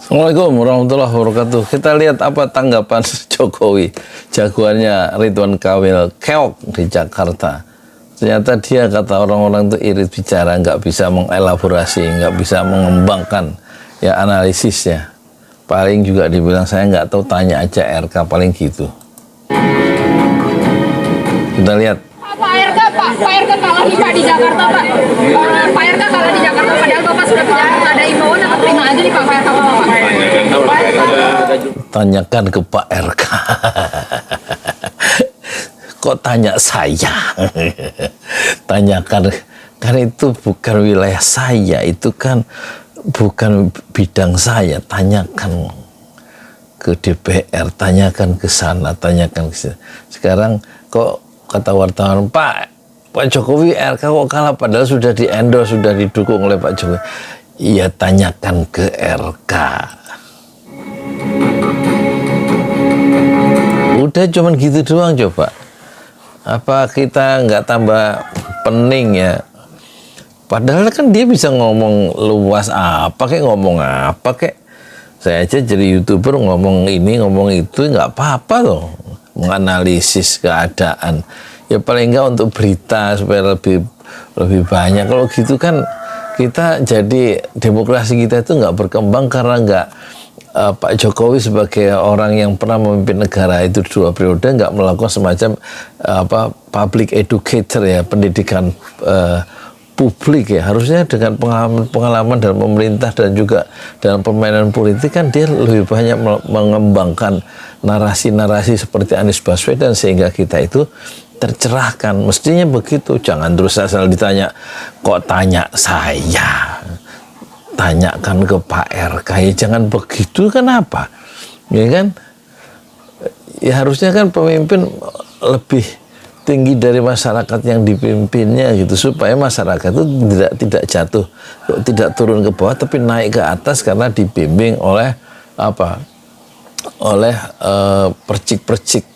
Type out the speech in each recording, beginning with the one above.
Assalamualaikum warahmatullahi wabarakatuh. Kita lihat apa tanggapan Jokowi, jagoannya Ridwan Kamil keok di Jakarta. Ternyata dia, kata orang-orang itu irit bicara, nggak bisa mengelaborasi, nggak bisa mengembangkan ya analisisnya. Paling juga dibilang saya nggak tahu, tanya aja RK, paling gitu. Kita lihat. Pak RK kalah nih Pak di Jakarta Pak. Pak RK kalah di Jakarta, padahal Bapak sudah punya ada imbauan atau terima aja nih Pak RK Bapak. Tanyakan ke Pak RK. Kok tanya saya? Tanyakan, kan itu bukan wilayah saya, itu kan bukan bidang saya. Tanyakan ke DPR, tanyakan ke sana, tanyakan ke sini. Sekarang kok kata wartawan, Pak Jokowi RK kok kalah, padahal sudah di-endorse, sudah didukung oleh Pak Jokowi. Iya, tanyakan ke RK. Udah cuman gitu doang coba. Apa kita nggak tambah pening ya? Padahal kan dia bisa ngomong luas apa kek, ngomong apa kek. Saya aja jadi YouTuber ngomong ini, ngomong itu, nggak apa-apa loh. Menganalisis keadaan. Ya paling nggak untuk berita supaya lebih banyak. Kalau gitu kan kita jadi, demokrasi kita itu nggak berkembang karena nggak Pak Jokowi sebagai orang yang pernah memimpin negara itu 2 periode nggak melakukan semacam public educator ya, pendidikan publik ya. Harusnya dengan pengalaman dalam pemerintah dan juga dalam permainan politik kan dia lebih banyak mengembangkan narasi-narasi seperti Anies Baswedan sehingga kita itu tercerahkan. Mestinya begitu, jangan terus asal ditanya, kok tanya saya, tanyakan ke Pak RK, ya jangan begitu, kenapa? Ya kan? Ya harusnya kan pemimpin lebih tinggi dari masyarakat yang dipimpinnya gitu, supaya masyarakat itu tidak jatuh, tidak turun ke bawah tapi naik ke atas karena dibimbing oleh percik-percik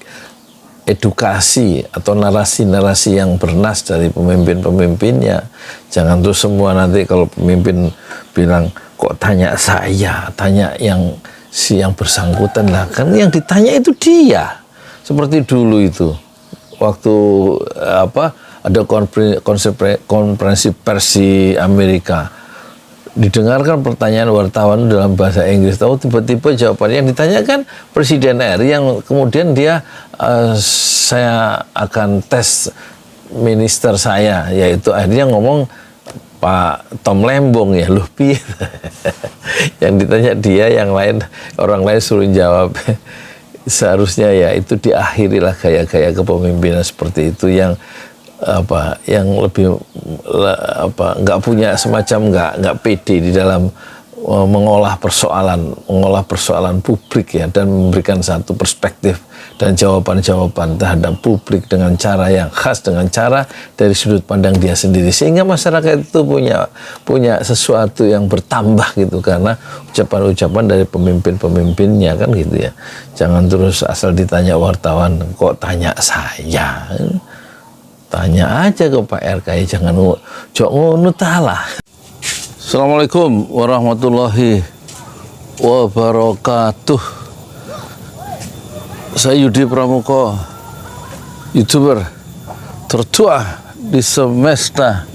edukasi atau narasi-narasi yang bernas dari pemimpin-pemimpinnya. Jangan terus semua nanti kalau pemimpin bilang, kok tanya saya, tanya yang bersangkutan lah, kan yang ditanya itu dia. Seperti dulu itu waktu ada konferensi pers di Amerika, didengarkan pertanyaan wartawan dalam bahasa Inggris, tahu tiba-tiba jawabannya yang ditanyakan Presiden RI, yang kemudian dia saya akan tes minister saya, yaitu akhirnya ngomong Pak Tom Lembong ya, loh piye. Yang ditanya dia, yang lain, orang lain suruh jawab. Seharusnya ya itu diakhirilah gaya-gaya kepemimpinan seperti itu yang lebih nggak punya semacam nggak pede di dalam mengolah persoalan publik ya, dan memberikan satu perspektif dan jawaban-jawaban terhadap publik dengan cara yang khas, dengan cara dari sudut pandang dia sendiri, sehingga masyarakat itu punya sesuatu yang bertambah gitu karena ucapan-ucapan dari pemimpin-pemimpinnya kan gitu ya. Jangan terus asal ditanya wartawan, kok tanya saya. Tanya aja ke Pak RK, jangan ngono talah. Assalamualaikum warahmatullahi wabarakatuh. Saya Yudi Pramuko, YouTuber tertua di semesta.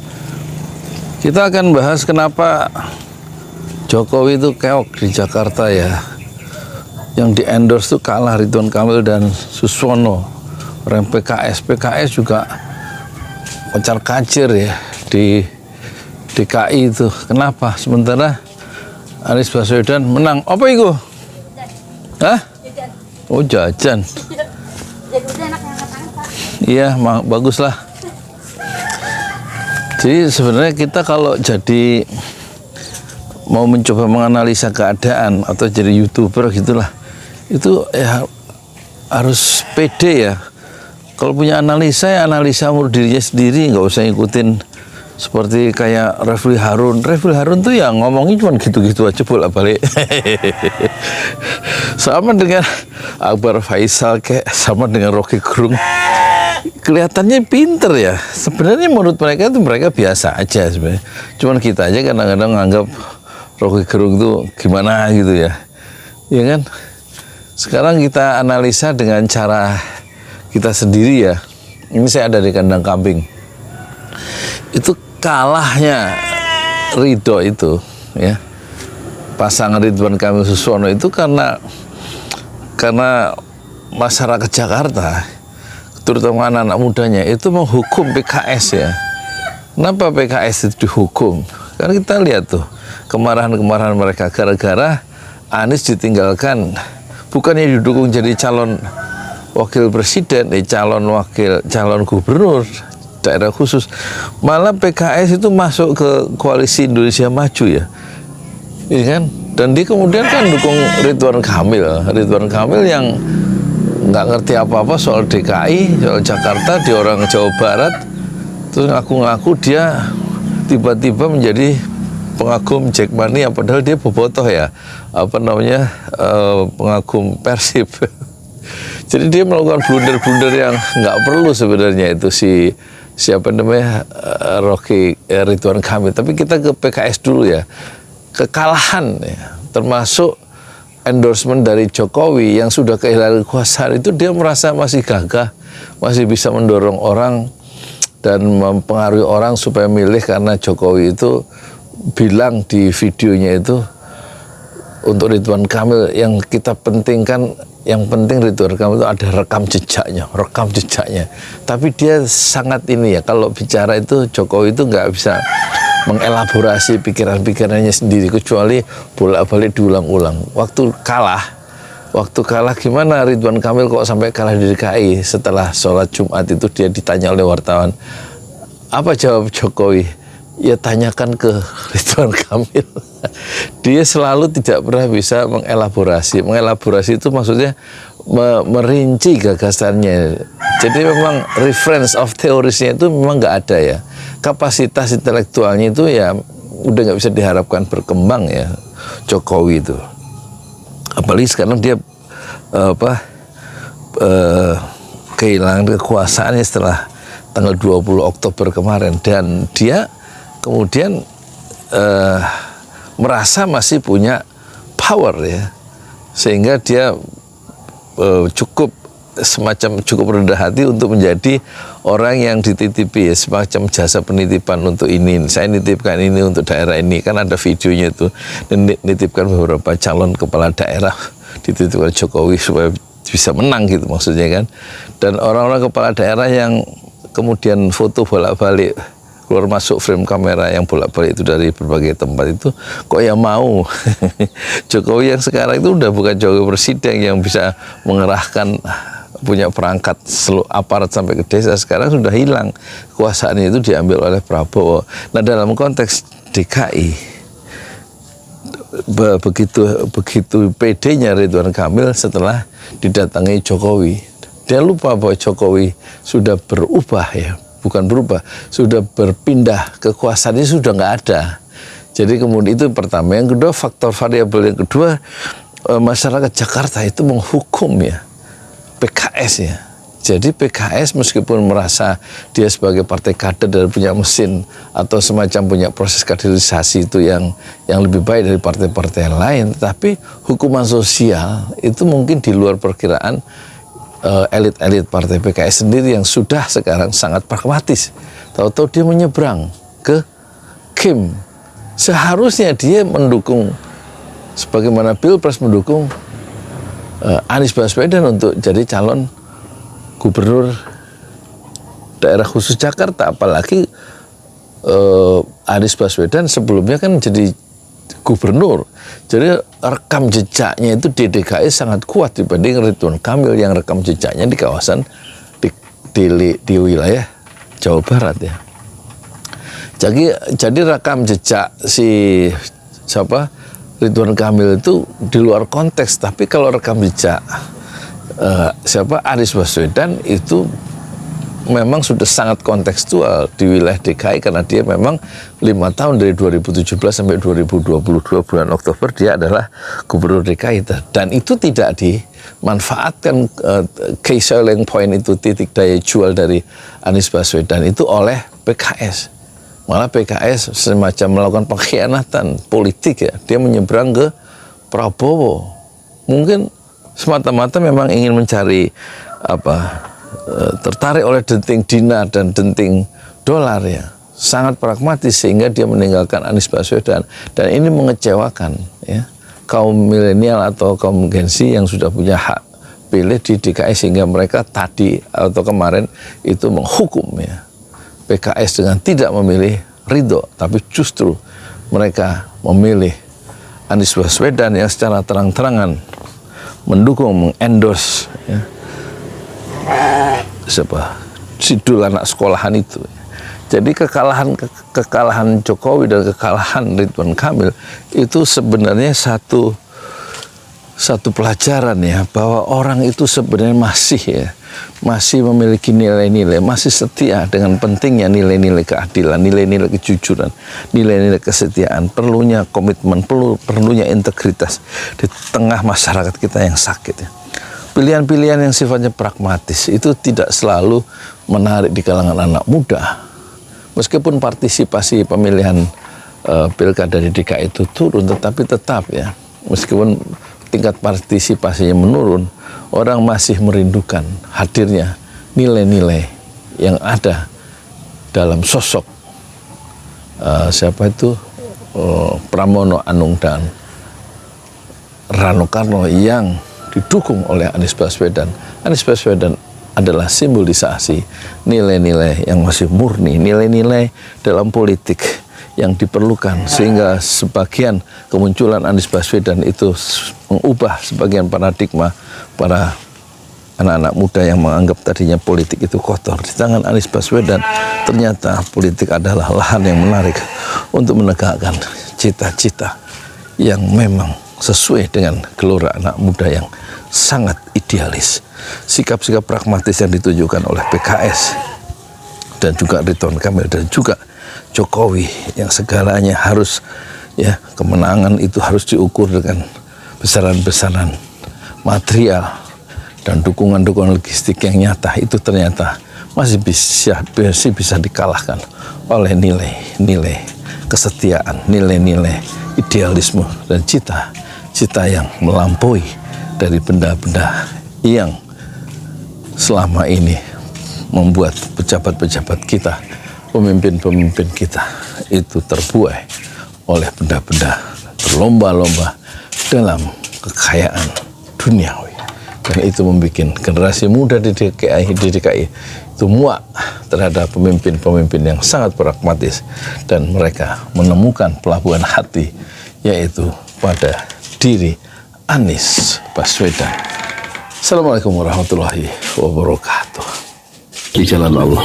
Kita akan bahas kenapa Jokowi itu keok di Jakarta ya. Yang di-endorse itu kalah Ridwan Kamil dan Suswono. Orang PKS juga kocar kacir ya di DKI itu. Kenapa? Sementara Anies Baswedan menang. Apa itu? Hah? Oh, jajan. Iya, bagus lah. Jadi sebenarnya kita kalau jadi mau mencoba menganalisa keadaan atau jadi YouTuber gitulah, itu ya harus pede ya. Kalau punya analisa, ya analisa menurut dirinya sendiri, nggak usah ngikutin seperti kayak Refli Harun. Refli Harun tuh ya ngomongnya cuma gitu-gitu aja bolak-balik. Sama dengan Akbar Faisal, kayak sama dengan Rocky Gerung. Kelihatannya pinter ya. Sebenarnya menurut mereka itu mereka biasa aja sebenarnya. Cuman kita aja kadang-kadang nganggap Rocky Gerung itu gimana gitu ya. Ya kan? Sekarang kita analisa dengan cara kita sendiri ya. Ini saya ada di kandang kambing. Itu kalahnya Ridho itu ya. Pasangan Ridwan Kamil Suswono itu karena masyarakat Jakarta, terutama anak-anak mudanya itu menghukum PKS ya. Kenapa PKS itu dihukum? Karena kita lihat tuh kemarahan-kemarahan mereka gara-gara Anies ditinggalkan, bukannya didukung jadi calon wakil presiden, calon gubernur daerah khusus, malah PKS itu masuk ke koalisi Indonesia Maju ya, iya kan? Dan dia kemudian kan dukung Ridwan Kamil yang nggak ngerti apa-apa soal DKI, soal Jakarta, dia orang Jawa Barat, terus ngaku-ngaku dia tiba-tiba menjadi pengagum Jackmania, padahal dia bobotoh ya, pengagum Persib. Jadi dia melakukan blunder-blunder yang nggak perlu sebenarnya itu Ridwan Kamil. Tapi kita ke PKS dulu ya, kekalahan ya, termasuk endorsement dari Jokowi yang sudah kehilangan kekuasaan itu dia merasa masih gagah, masih bisa mendorong orang dan mempengaruhi orang supaya milih karena Jokowi itu bilang di videonya itu untuk Ridwan Kamil yang kita pentingkan, yang penting Ridwan Kamil itu ada rekam jejaknya. Tapi dia sangat ini ya, kalau bicara itu Jokowi itu nggak bisa mengelaborasi pikiran-pikirannya sendiri kecuali bolak-balik diulang-ulang. Waktu kalah gimana Ridwan Kamil kok sampai kalah di DKI? Setelah sholat Jumat itu dia ditanya oleh wartawan, apa jawab Jokowi? Ya tanyakan ke Ridwan Kamil. Dia selalu tidak pernah bisa mengelaborasi. Mengelaborasi itu maksudnya merinci gagasannya. Jadi memang reference of theorisnya itu memang nggak ada ya. Kapasitas intelektualnya itu ya udah nggak bisa diharapkan berkembang ya Jokowi itu. Apalagi sekarang dia kehilangan kekuasaannya setelah tanggal 20 Oktober kemarin, dan dia kemudian merasa masih punya power ya, sehingga dia cukup rendah hati untuk menjadi orang yang dititipi ya, semacam jasa penitipan untuk ini. Saya nitipkan ini untuk daerah ini, kan ada videonya itu, nitipkan beberapa calon kepala daerah dititipkan Jokowi supaya bisa menang gitu maksudnya kan. Dan orang-orang kepala daerah yang kemudian foto bolak-balik keluar masuk frame kamera yang bolak-balik itu dari berbagai tempat itu kok ya mau. Jokowi yang sekarang itu udah bukan Jokowi presiden yang bisa mengerahkan punya perangkat seluruh aparat sampai ke desa. Sekarang sudah hilang, kekuasaannya itu diambil oleh Prabowo. Nah dalam konteks DKI begitu PD-nya Ridwan Kamil setelah didatangi Jokowi, dia lupa bahwa Jokowi sudah berubah ya. Bukan berubah, sudah berpindah, kekuasaannya sudah nggak ada. Jadi kemudian itu pertama. Yang kedua, faktor variabel yang kedua, masyarakat Jakarta itu menghukum ya PKS ya. Jadi PKS meskipun merasa dia sebagai partai kader dan punya mesin atau semacam punya proses kaderisasi itu yang lebih baik dari partai-partai lain, tetapi hukuman sosial itu mungkin di luar perkiraan elit-elit partai PKS sendiri yang sudah sekarang sangat pragmatis. Tahu-tahu dia menyeberang ke Kim. Seharusnya dia mendukung, sebagaimana Pilpres mendukung Anies Baswedan untuk jadi calon gubernur daerah khusus Jakarta. Apalagi Anies Baswedan sebelumnya kan jadi gubernur. Jadi rekam jejaknya itu di DKI sangat kuat dibanding Ridwan Kamil yang rekam jejaknya di kawasan di wilayah Jawa Barat ya. Jadi rekam jejak Ridwan Kamil itu di luar konteks, tapi kalau rekam jejak Anies Baswedan itu memang sudah sangat kontekstual di wilayah DKI karena dia memang 5 tahun dari 2017 sampai 2022 bulan Oktober dia adalah gubernur DKI, dan itu tidak dimanfaatkan key selling point itu, titik daya jual dari Anies Baswedan itu oleh PKS. Malah PKS semacam melakukan pengkhianatan politik ya. Dia menyeberang ke Prabowo. Mungkin semata-mata memang ingin mencari tertarik oleh denting dinar dan denting dolar ya. Sangat pragmatis sehingga dia meninggalkan Anies Baswedan, dan ini mengecewakan ya kaum milenial atau kaum Gen Z yang sudah punya hak pilih di DKI, sehingga mereka tadi atau kemarin itu menghukum ya PKS dengan tidak memilih Ridho, tapi justru mereka memilih Anies Baswedan yang secara terang-terangan mendukung, mengendorse ya, sidul anak sekolahan itu. Jadi kekalahan Jokowi dan kekalahan Ridwan Kamil itu sebenarnya satu pelajaran ya, bahwa orang itu sebenarnya masih memiliki nilai-nilai, masih setia dengan pentingnya nilai-nilai keadilan, nilai-nilai kejujuran, nilai-nilai kesetiaan, perlunya komitmen, perlunya integritas di tengah masyarakat kita yang sakit ya. Pilihan-pilihan yang sifatnya pragmatis itu tidak selalu menarik di kalangan anak muda. Meskipun partisipasi pemilihan pilkada di DKI itu turun, tetapi tetap ya, meskipun tingkat partisipasinya menurun, orang masih merindukan hadirnya nilai-nilai yang ada dalam sosok Pramono Anung dan Rano Karno yang didukung oleh Anies Baswedan. Anies Baswedan adalah simbolisasi nilai-nilai yang masih murni, nilai-nilai dalam politik yang diperlukan, sehingga sebagian kemunculan Anies Baswedan itu mengubah sebagian paradigma para anak-anak muda yang menganggap tadinya politik itu kotor. Di tangan Anies Baswedan ternyata politik adalah lahan yang menarik untuk menegakkan cita-cita yang memang sesuai dengan gelora anak muda yang sangat idealis. Sikap-sikap pragmatis yang ditunjukkan oleh PKS dan juga Ridwan Kamil dan juga Jokowi yang segalanya harus ya, kemenangan itu harus diukur dengan besaran-besaran material dan dukungan-dukungan logistik yang nyata, itu ternyata masih bisa dikalahkan oleh nilai-nilai kesetiaan, nilai-nilai idealisme dan cita-cita yang melampaui dari benda-benda yang selama ini membuat pejabat-pejabat kita, pemimpin-pemimpin kita itu terbuai oleh benda-benda, berlomba-lomba dalam kekayaan duniawi. Dan itu membuat generasi muda di DKI itu muak terhadap pemimpin-pemimpin yang sangat pragmatis, dan mereka menemukan pelabuhan hati, yaitu pada diri Anies Baswedan. Assalamualaikum warahmatullahi wabarakatuh. Di jalan Allah.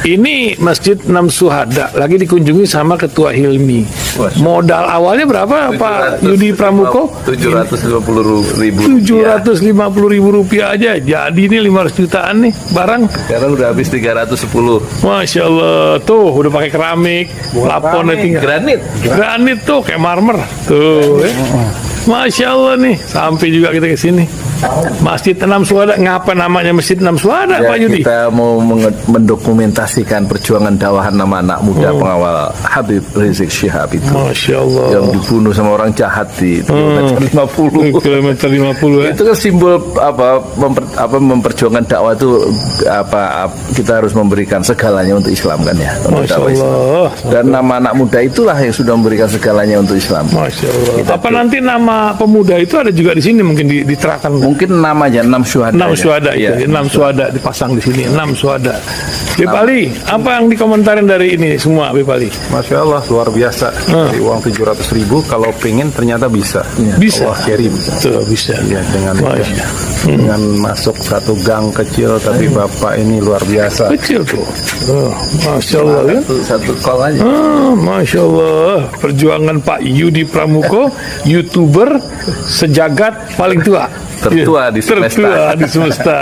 Ini Masjid Enam Syuhada lagi dikunjungi sama Ketua Hilmi. Modal awalnya berapa Pak Yudi Pramuko? 750.000. 750.000 rupiah aja. Jadi ini 500 jutaan nih barang. Sekarang udah habis 310. Masya Allah, tuh udah pakai keramik, plafon tinggal. Granit tuh kayak marmer. Tuh, Masya Allah nih, sampai juga kita ke sini. Masjid Enam Syuhada, ngapa namanya Masjid Enam Syuhada, Pak Yudi? Kita mau mendokumentasikan perjuangan dakwahan nama anak muda pengawal Habib Rizik Syihab itu. Masya Allah. Yang dibunuh sama orang jahat di kilometer 50. Kilometer 50 ya. Itu kan simbol memperjuangkan dakwah itu kita harus memberikan segalanya untuk Islam kan ya. Masya Allah. Dan nama anak muda itulah yang sudah memberikan segalanya untuk Islam. Masya Allah. Apa nanti nama pemuda itu ada juga di sini mungkin diterapkan? Mungkin namanya 6 Syuhada. 6 Syuhada itu, ya. 6 Syuhada dipasang di sini, 6 Syuhada. Bipali, apa yang dikomentarin dari ini semua, Bipali? Masya Allah, luar biasa. Dari uang 700.000, kalau pengen ternyata bisa. Bisa. Allah kirim. Tuh, bisa. Ya, dengan masuk satu gang kecil, tapi Bapak ini luar biasa. Kecil tuh. Masya Allah ya. Satu call aja. Masya Allah. Perjuangan Pak Yudi Pramuko, YouTuber sejagat paling tua. tertua di semesta. Tertua di semesta.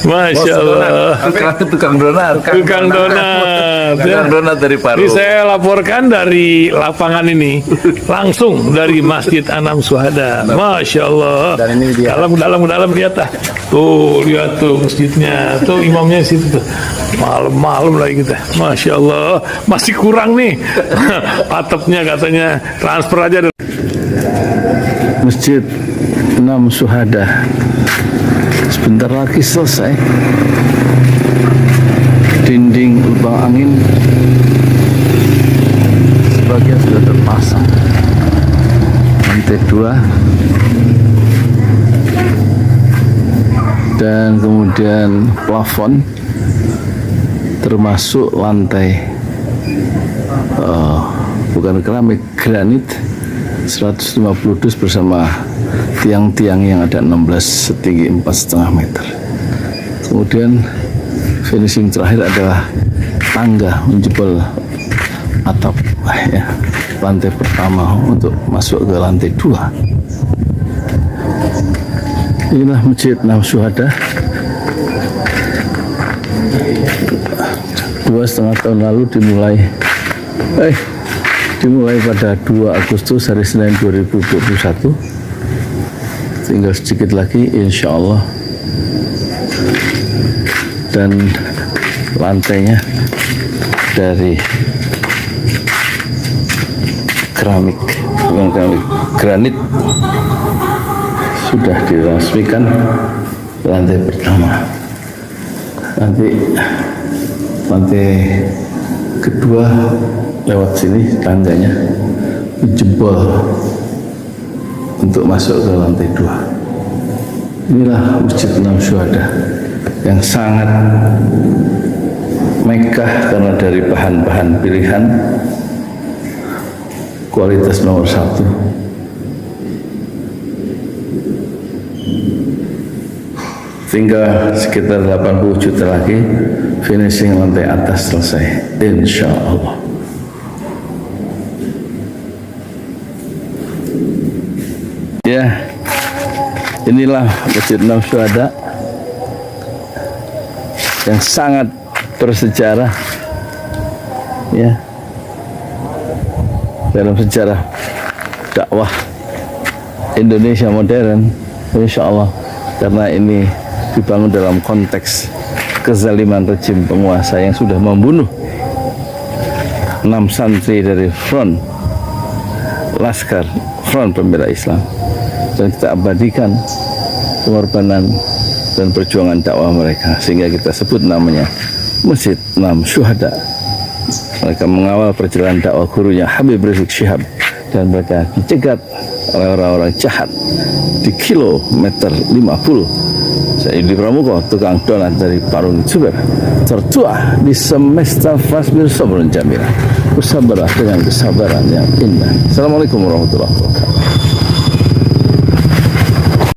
Masya Allah. Tukang donat. Tukang donat. Tukang donat dari Paru. Ini saya laporkan dari lapangan ini, langsung dari Masjid Anam Syuhada. Masya Allah. Dan ini dia. Dalam lihat ah. Tuh lihat tuh masjidnya, tuh imamnya di situ tuh. Malam-malam lagi kita. Masya Allah, masih kurang nih. Atapnya katanya transfer aja. Masjid Anam Syuhada sebentar lagi selesai. Dinding lubang angin sebagian sudah terpasang, lantai 2, dan kemudian plafon termasuk lantai bukan keramik, granit 150 dus bersama tiang-tiang yang ada 16 setinggi 4,5 meter. Kemudian finishing terakhir adalah tangga menjebol atap ya, lantai pertama untuk masuk ke lantai 2. Inilah Masjid Anam Syuhada. 2,5 tahun lalu dimulai pada 2 Agustus hari Senin 2021. Tinggal sedikit lagi insya Allah, dan lantainya dari keramik, bukan keramik, granit, sudah diresmikan lantai pertama. Nanti lantai kedua lewat sini tangganya jebol untuk masuk ke lantai 2. Inilah Masjid Anam Syuhada yang sangat megah karena dari bahan-bahan pilihan, kualitas nomor 1. Tinggal sekitar 80 juta lagi finishing lantai atas selesai, insya Allah. Ya, inilah Masjid Anam Syuhada yang sangat bersejarah ya dalam sejarah dakwah Indonesia modern, insya Allah, karena ini dibangun dalam konteks kezaliman rejim penguasa yang sudah membunuh 6 santri dari front Laskar Front Pembela Islam, dan kita abadikan pengorbanan dan perjuangan dakwah mereka sehingga kita sebut namanya Masjid Anam Syuhada. Mereka mengawal perjalanan dakwah gurunya Habib Rizik Syihab, dan mereka dicegat oleh orang-orang jahat di kilometer 50. Saya Yudi Pramuko, tukang donat dari Parung Juber, tertua di semesta fasbir sabrun jamila, bersabarlah dengan kesabaran yang indah. Assalamualaikum warahmatullahi wabarakatuh.